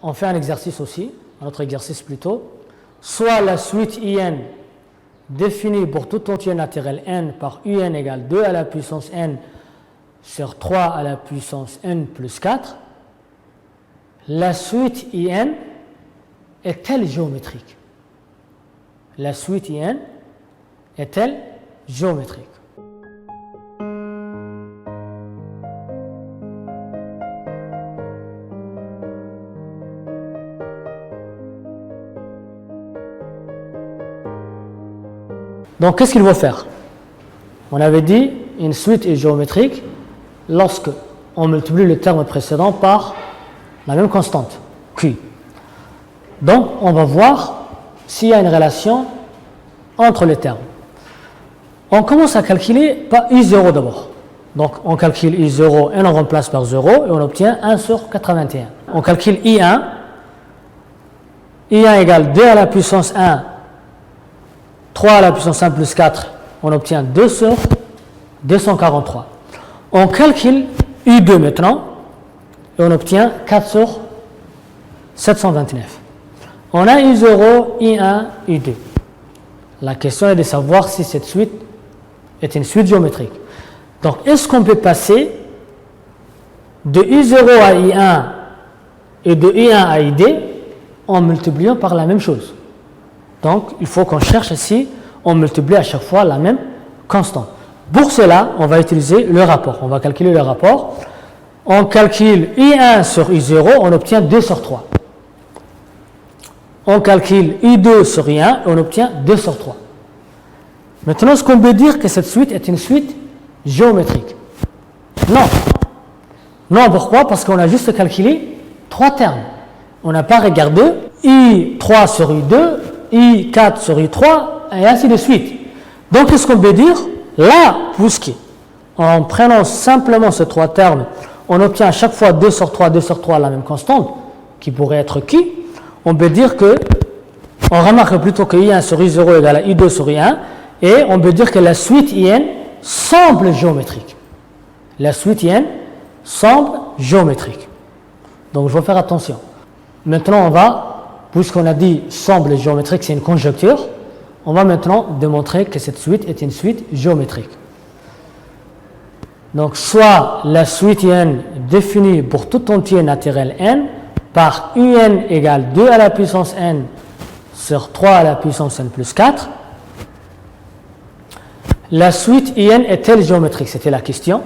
on fait un exercice aussi, un autre exercice plutôt. Soit la suite IN définie pour tout entier naturel n par UN égale 2 à la puissance n sur 3 à la puissance n plus 4, la suite IN est-elle géométrique? La suite IN est-elle géométrique? Donc, qu'est-ce qu'il faut faire? On avait dit une suite est géométrique lorsque on multiplie le terme précédent par la même constante, Q. Donc, on va voir s'il y a une relation entre les termes. On commence à calculer par I0 d'abord. Donc, on calcule I0 et on remplace par 0 et on obtient 1 sur 81. On calcule I1. I1 égale 2 à la puissance 1, 3 à la puissance 1 plus 4, on obtient 2 sur 243. On calcule I2 maintenant et on obtient 4 sur 729. On a I0, I1, I2. La question est de savoir si cette suite est une suite géométrique. Donc, est-ce qu'on peut passer de I0 à I1 et de I1 à ID en multipliant par la même chose? Donc, il faut qu'on cherche ici, on multiplie à chaque fois la même constante. Pour cela, on va utiliser le rapport. On va calculer le rapport. On calcule I1 sur I0, on obtient 2 sur 3. On calcule I2 sur I1, on obtient 2 sur 3. Maintenant, est-ce qu'on peut dire que cette suite est une suite géométrique? Non. Non, pourquoi? Parce qu'on a juste calculé 3 termes. On n'a pas regardé I3 sur I2, I4 sur I3, et ainsi de suite. Donc, qu'est-ce qu'on peut dire? Là, en prenant simplement ces 3 termes, on obtient à chaque fois 2 sur 3, 2 sur 3, la même constante, qui pourrait être qui? On peut dire que, on remarque plutôt que I1 sur I0 égale à I2 sur I1, et on peut dire que la suite IN semble géométrique. La suite IN semble géométrique. Donc, je vais faire attention. Maintenant, on va, puisqu'on a dit semble géométrique, c'est une conjecture, on va maintenant démontrer que cette suite est une suite géométrique. Donc, soit la suite IN définie pour tout entier naturel n par UN égale 2 à la puissance n sur 3 à la puissance n plus 4. La suite IN est-elle géométrique? C'était la question.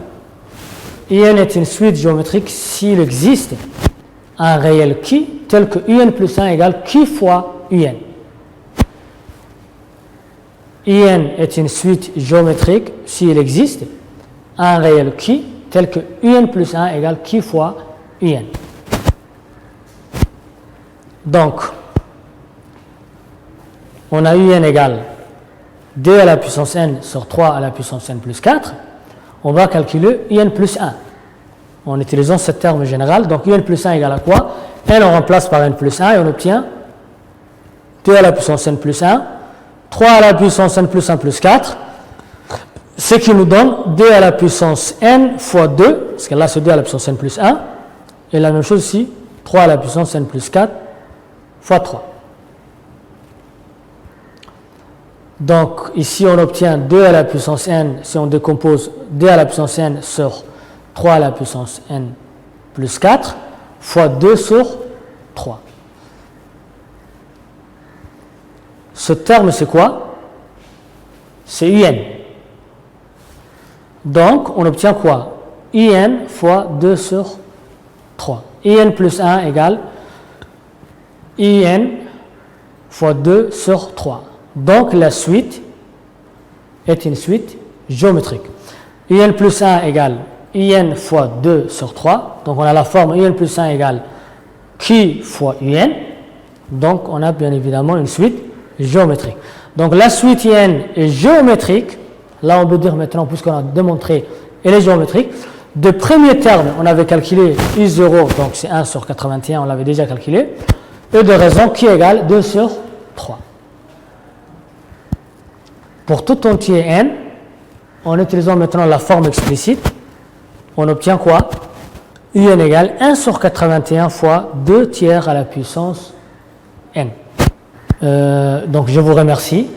IN est une suite géométrique s'il existe un réel qui tel que UN plus 1 égale qui fois UN. IN est une suite géométrique s'il existe un réel qui tel que UN plus 1 égale qui fois UN. Donc, on a UN égale 2 à la puissance n sur 3 à la puissance n plus 4. On va calculer UN plus 1 en utilisant ce terme général. Donc, UN plus 1 égale à quoi? N on remplace par n plus 1 et on obtient 2 à la puissance n plus 1, 3 à la puissance n plus 1 plus 4, ce qui nous donne 2 à la puissance n fois 2, parce que là c'est 2 à la puissance n plus 1, et la même chose ici, 3 à la puissance n plus 4 fois 3. Donc ici on obtient 2 à la puissance n, si on décompose 2 à la puissance n sur 3 à la puissance n plus 4, fois 2 sur 3. Ce terme, c'est quoi? C'est UN. Donc, on obtient quoi? IN fois 2 sur 3. IN plus 1 égale IN fois 2 sur 3. Donc, la suite est une suite géométrique. IN plus 1 égale IN fois 2 sur 3. Donc, on a la forme IN plus 1 égale Q fois UN. Donc, on a bien évidemment une suite géométrique. Donc, la suite IN est géométrique. Là, on peut dire maintenant, puisqu'on a démontré, elle est géométrique. De premier terme, on avait calculé I0, donc c'est 1 sur 81, on l'avait déjà calculé. Et de raison qui égale 2 sur 3. Pour tout entier n, en utilisant maintenant la forme explicite, on obtient quoi? UN égale 1 sur 81 fois 2 tiers à la puissance n. Donc je vous remercie.